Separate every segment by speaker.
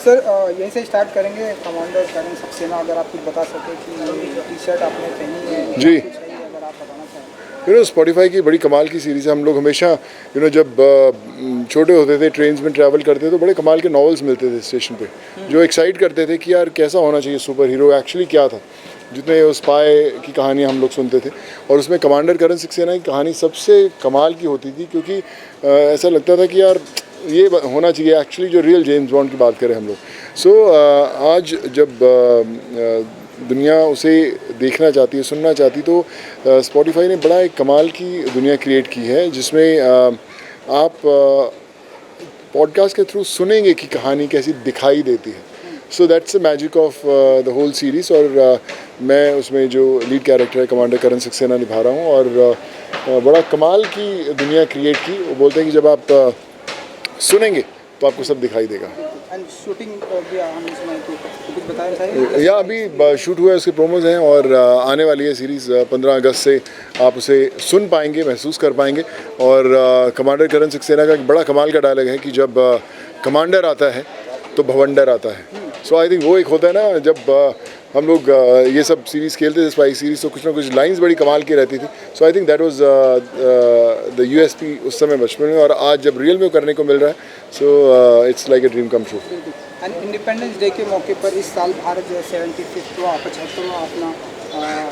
Speaker 1: Sir यहीं से start करेंगे। कमांडर करण सक्सेना, अगर आप कुछ बता सकें कि टी शर्ट आपने पहनी है
Speaker 2: जी,
Speaker 1: कुछ है, अगर आप बताना चाहें।
Speaker 2: स्पॉटिफाई की बड़ी कमाल की सीरीज़ है। हम लोग हमेशा जब छोटे होते थे, ट्रेन्स में ट्रैवल करते थे, तो बड़े कमाल के नॉवेल्स मिलते थे स्टेशन पे जो एक्साइट करते थे कि यार कैसा होना चाहिए सुपर हीरो, एक्चुअली क्या था। जितने उस स्पाई की कहानी हम लोग सुनते थे, और उसमें कमांडर करण सक्सेना की कहानी सबसे कमाल की होती थी, क्योंकि ऐसा लगता था कि यार ये होना चाहिए एक्चुअली, जो रियल जेम्स बॉन्ड की बात करें हम लोग। सो आज जब दुनिया उसे देखना चाहती है, सुनना चाहती, तो स्पॉटिफाई ने बड़ा एक कमाल की दुनिया क्रिएट की है, जिसमें आप पॉडकास्ट के थ्रू सुनेंगे कि कहानी कैसी दिखाई देती है। So that's the magic of the whole series. और मैं उसमें जो लीड कैरेक्टर है कमांडर करण सक्सेना निभा रहा हूँ, और बड़ा कमाल की दुनिया क्रिएट की। वो बोलते हैं कि जब आप सुनेंगे तो आपको सब दिखाई देगा।
Speaker 1: एंड शूटिंग भी हमने सुना है, तो कुछ बताना चाहिए।
Speaker 2: या अभी शूट हुआ है, उसके प्रोमोज हैं, और आने वाली है सीरीज़ 15 अगस्त से आप उसे सुन पाएंगे, महसूस कर पाएंगे। और कमांडर करण सक्सेना का एक बड़ा कमाल का डायलॉग है कि जब कमांडर आता है तो भवंडर आता है। सो आई थिंक वो एक होता है ना, जब हम लोग ये सब सीरीज़ खेलते थे, स्पाई सीरीज़, तो कुछ ना कुछ लाइंस बड़ी कमाल की रहती थी। So I think that was the USP उस समय बचपन में, और आज जब रियल में करने को मिल रहा है, so it's like a dream come true.
Speaker 1: And independence day के मौके पर इस साल भारत जो है 75वां 75वां अपना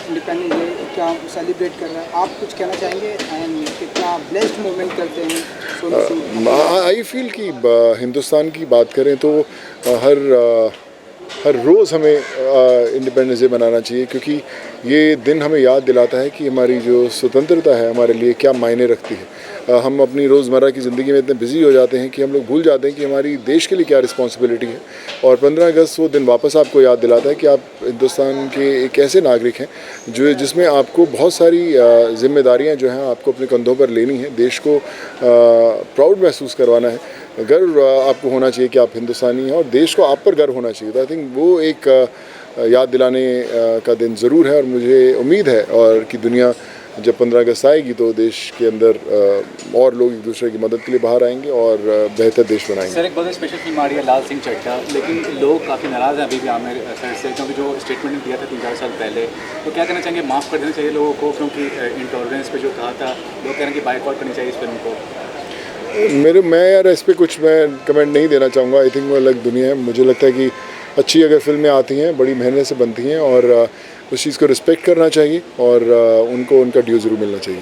Speaker 1: इंडिपेंडेंस डे क्या सेलिब्रेट कर रहा है, आप कुछ कहना चाहेंगे एंड कितना ब्लेस्ड मोमेंट करते हैं सोनू सूद?
Speaker 2: आई फील कि हिंदुस्तान की बात करें तो हर रोज़ हमें इंडिपेंडेंस डे मनाना चाहिए, क्योंकि ये दिन हमें याद दिलाता है कि हमारी जो स्वतंत्रता है हमारे लिए क्या मायने रखती है। हम अपनी रोज़मर्रा की ज़िंदगी में इतने बिजी हो जाते हैं कि हम लोग भूल जाते हैं कि हमारी देश के लिए क्या रिस्पॉन्सिबिलिटी है। और 15 अगस्त वो दिन वापस आपको याद दिलाता है कि आप हिंदुस्तान के एक ऐसे नागरिक हैं जिसमें आपको बहुत सारी जिम्मेदारियां जो हैं आपको अपने कंधों पर लेनी है। देश को प्राउड महसूस करवाना है, गर्व आपको होना चाहिए कि आप हिंदुस्तानी हैं, और देश को आप पर गर्व होना चाहिए। तो आई थिंक वो एक याद दिलाने का दिन ज़रूर है, और मुझे उम्मीद है और कि दुनिया जब 15 अगस्त आएगी तो देश के अंदर और लोग एक दूसरे की मदद के लिए बाहर आएंगे और बेहतर देश बनाएंगे।
Speaker 3: सर, एक बहुत स्पेशल फिल्म आ रही है लाल सिंह चड्ढा, लेकिन लोग काफ़ी नाराज़ हैं अभी भी आमिर सर से, क्योंकि जो स्टेटमेंट दिया था 3-4 साल पहले, तो क्या कहना चाहेंगे, माफ़ कर देना चाहिए लोगों को, क्योंकि इंटॉलरेंस पे जो कहा था, लोग कह रहे हैं कि बाइकआउट करनी चाहिए इस फिल्म को।
Speaker 2: मैं यार इस पर कुछ मैं कमेंट नहीं देना चाहूँगा। आई थिंक वो अलग दुनिया है। मुझे लगता है कि अच्छी अगर फिल्में आती हैं बड़ी मेहनत से बनती हैं, और उस चीज़ को रिस्पेक्ट करना चाहिए, और उनको उनका ड्यू ज़रूर मिलना चाहिए।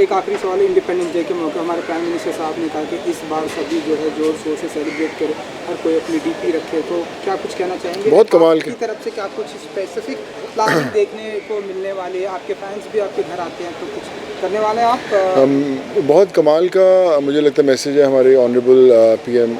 Speaker 1: एक आखिरी सवाल, इंडिपेंडेंस डे के मौके हमारे प्राइम मिनिस्टर साहब ने कहा कि इस बार सभी जो है जोर शोर से सेलिब्रेट करें, हर कोई अपनी डीपी रखे, तो क्या कुछ कहना चाहेंगे?
Speaker 2: बहुत कमाल की
Speaker 1: तरफ से क्या कुछ स्पेसिफिक प्लानिंग देखने को मिलने वाली है? आपके फैंस भी आपके घर आते हैं, तो कुछ करने वाले हैं आप?
Speaker 2: बहुत कमाल का मुझे लगता है मैसेज है हमारे ऑनरेबल पीएम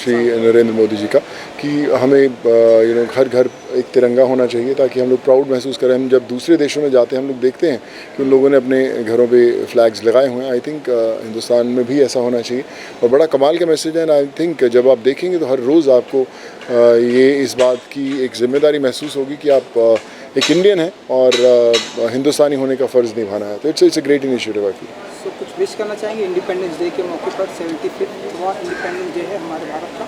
Speaker 2: श्री नरेंद्र मोदी जी का, कि हमें हर घर एक तिरंगा होना चाहिए, ताकि हम लोग प्राउड महसूस करें। हम जब दूसरे देशों में जाते हैं, हम लोग देखते हैं कि उन लोगों ने अपने घरों पे फ्लैग्स लगाए हुए हैं। आई थिंक हिंदुस्तान में भी ऐसा होना चाहिए, और बड़ा कमाल का मैसेज है। आई थिंक जब आप देखेंगे तो हर रोज़ आपको ये इस बात की एक जिम्मेदारी महसूस होगी कि आप एक इंडियन है, और हिंदुस्तानी होने का फ़र्ज़ निभाना है। तो it's a great initiative I feel.
Speaker 1: So कुछ विश करना चाहेंगे इंडिपेंडेंस डे के मौके पर? 75वां इंडिपेंडेंस डे है हमारे भारत का।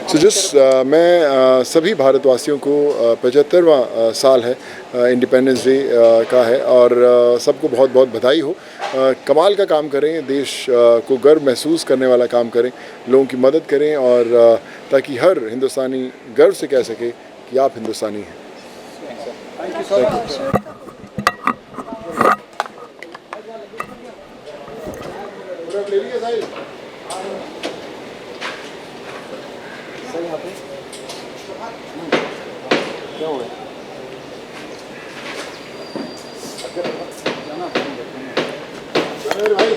Speaker 2: सो मैं सभी भारतवासियों को 75वां साल है इंडिपेंडेंस डे का है, और सबको बहुत बहुत बधाई हो। कमाल का काम करें, देश को गर्व महसूस करने वाला काम करें, लोगों की मदद करें, और ताकि हर हिंदुस्तानी गर्व से कह सके कि आप हिंदुस्तानी हैं।
Speaker 1: Thank you so much.
Speaker 3: क्या हो गया?
Speaker 2: भाई